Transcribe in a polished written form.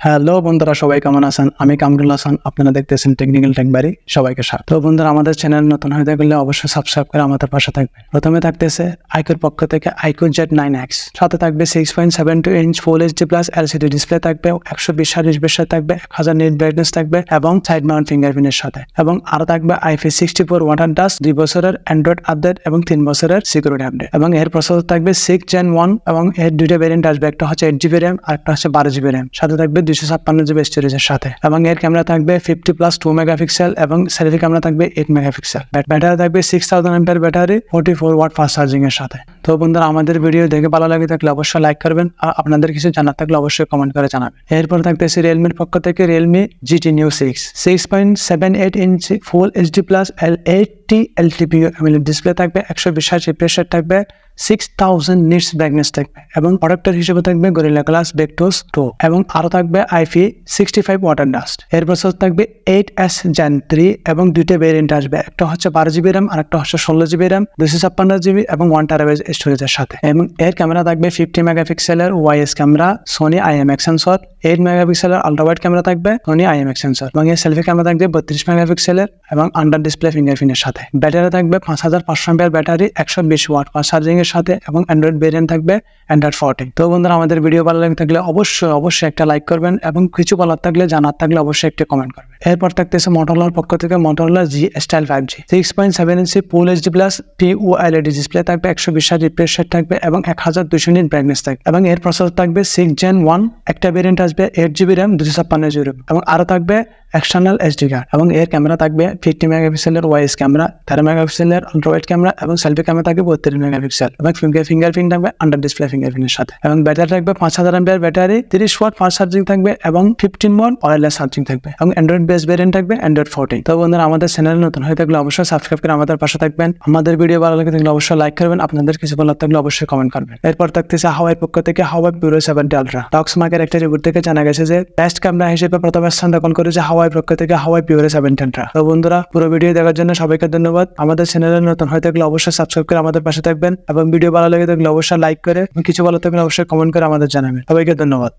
Hello বন্ধুরা, সবাই কেমন আছেন? আমি কামরুল হাসান, আপনারা দেখতেছেন টেকনিক্যাল টেক বাড়ি। সবাইকে স্বাগত। তো বন্ধুরা, আমাদের চ্যানেল নতুন হয়ে থাকলে অবশ্যই সাবস্ক্রাইব করে আমাদের পাশে থাকবেন। প্রথমে থাকতেছে আইকিউর পক্ষ থেকে আইকিউ Z9X, সাথে থাকবে 6.72 ইঞ্চ ফুল এইচডি প্লাস এলসিডি ডিসপ্লে থাকবে, 120 রিফ্রেশ থাকবে, 1000 নিট ব্রাইটনেস থাকবে এবং সাইড মাউন্ট ফিঙ্গারপ্রিন্টের সাথে, এবং আরো থাকবে IP64 ওয়াটার ডাস্ট, 2 বছরের অ্যান্ড্রয়েড আপডেট এবং 3 বছরের সিকিউরিটি আপডেট। এবং এর প্রসেসর থাকবে 6 Gen 1 এবং এর দুইটা ভেরিয়েন্ট আসবে, একটা হচ্ছে 8GB র্যাম আর একটা হচ্ছে 12GB র্যাম, সাথে থাকবে 256GB স্টোরেজের সাথে। এবং এর ক্যামেরা থাকবে 50+2 মেগাপিক্সেল এবং সেলফি ক্যামেরা থাকবে 8 মেগাপিক্সেল। ব্যাটারি থাকবে 6000 mAh battery 44 watt fast charging এর সাথে। তো বন্ধুরা, আমাদের ভিডিও দেখে ভালো লাগে থাকলে অবশ্যই লাইক করবেন, আর আপনাদের কিছু জানার থাকলে অবশ্যই কমেন্ট করে জানাবেন। এরপর থাকতেছে রিয়েলমির পক্ষ থেকে রিয়েলমি GT Neo 6, 6.78 ইঞ্চ ফুল HD plus L80 LTPO AMOLED display থাকবে, 120 রিফ্রেশ রেট থাকবে, 6000 নিটস ব্রাইটনেস থাকবে এবং প্রোডাক্টের হিসেবে থাকবে গরিলা গ্লাস Vectus 2 এবং আরো থাকবে IP65 ওয়াটার ডাস্ট। এর প্রসেসর থাকবে 8S Gen 3 এবং দুইটা ভেরিয়েন্ট আসবে, একটা হচ্ছে 12GB র্যাম আর একটা হচ্ছে 16GB র্যাম, 256GB এবং 1TB স্টোরেজের সাথে। এবং এর ক্যামেরা থাকবে 50 মেগাপিক্সেলের ওয়াইএস ক্যামেরা সোনি IMX সেন্সর, 8 মেগাপিক্সেলের আলট্রা ওয়াইড ক্যামেরা থাকবে সোনি IMX সেন্সর, এবং এর সেলফি ক্যামেরা থাকবে 32 মেগাপিক্সেলের এবং আন্ডার ডিসপ্লে ফিঙ্গারপ্রিন্টের সাথে। ব্যাটারি থাকবে 5500 mAh battery 120 watt fast charging এর সাথে, এবং অ্যান্ড্রয়েড ভেরিয়েন্ট থাকবে অ্যান্ড্রয়েড 14। তো বন্ধুরা, আমাদের ভিডিও ভালো লাগে থাকলে অবশ্যই একটা লাইক করবেন, এবং কিছু বলার থাকলে জানার থাকলে অবশ্যই একটা কমেন্ট করবেন। এরপর থাকতেছে মোটরোলার পক্ষ থেকে Motorola G Style 5G, 6.7 inch full HD plus POLED display থাকবে, 120 রিফ্রেশ রেট থাকবে এবং 1200 নিট ব্রাইটনেস থাকবে। এবং এর প্রসেসর থাকবে 6 Gen 1, একটা ভেরিয়েন্ট আসবে 8GB র্যাম 256GB র্যাম, এবং আরো থাকবে এক্সটার্নাল SD কার্ড। এবং এর ক্যামেরা থাকবে 50 মেগাপিক্সেলের ওয়াইস ক্যামেরা, 13 মেগাপিক্সেলের আলট্রা ওয়াইড ক্যামেরা এবং সেলফি ক্যামেরা থাকবে 32 মেগাপিক্সেল, এবং ফিঙ্গারপ্রিন্ট থাকবে আন্ডার ডিসপ্লে ফিঙ্গারপ্রিন্টের সাথে। এবং ব্যাটারি থাকবে 5000 mAh battery, 30 watt fast charging থাকবে এবং 15 ওয়াট ওয়্যারলেস চার্জিং থাকবে, এবং অ্যান্ড্রয়েড বেস ভেরিয়েন্ট থাকবে অ্যান্ড্রয়েড 14। তো বন্ধুরা, আমাদের চ্যানেল নতুন হয়ে থাকলে অবশ্যই সাবস্ক্রাইব করে আমাদের পাশে থাকবেন। আমাদের ভিডিও ভালো লাগে থাকলে অবশ্যই লাইক করবেন, আপনাদের কিছু বলার থাকলে অবশ্যই কমেন্ট করবেন। এরপর থাকতেছে হাওয়াইয়ের পক্ষ থেকে হাওয়াই পিউরো 70 আলট্রা। টক্সমার্কের একটা রিপোর্ট থেকে জানা গেছে যে বেস্ট ক্যামেরা হিসেবে প্রথম স্থান দখল করেছে হাওয়াই পক্ষ থেকে হাওয়াই পিউরো 70 আলট্রা। তো বন্ধুরা, পুরো ভিডিও দেখার জন্য সবাইকে ধন্যবাদ। আমাদের চ্যানেলে নতুন হয়ে থাকলে অবশ্যই সাবস্ক্রাইব করে আমাদের পাশে থাকবেন, এবং ভিডিও ভালো লাগে থাকলে অবশ্যই লাইক করে কিছু বলার থাকলে অবশ্যই কমেন্ট করে আমাদের জানাবেন। সবাইকে ধন্যবাদ।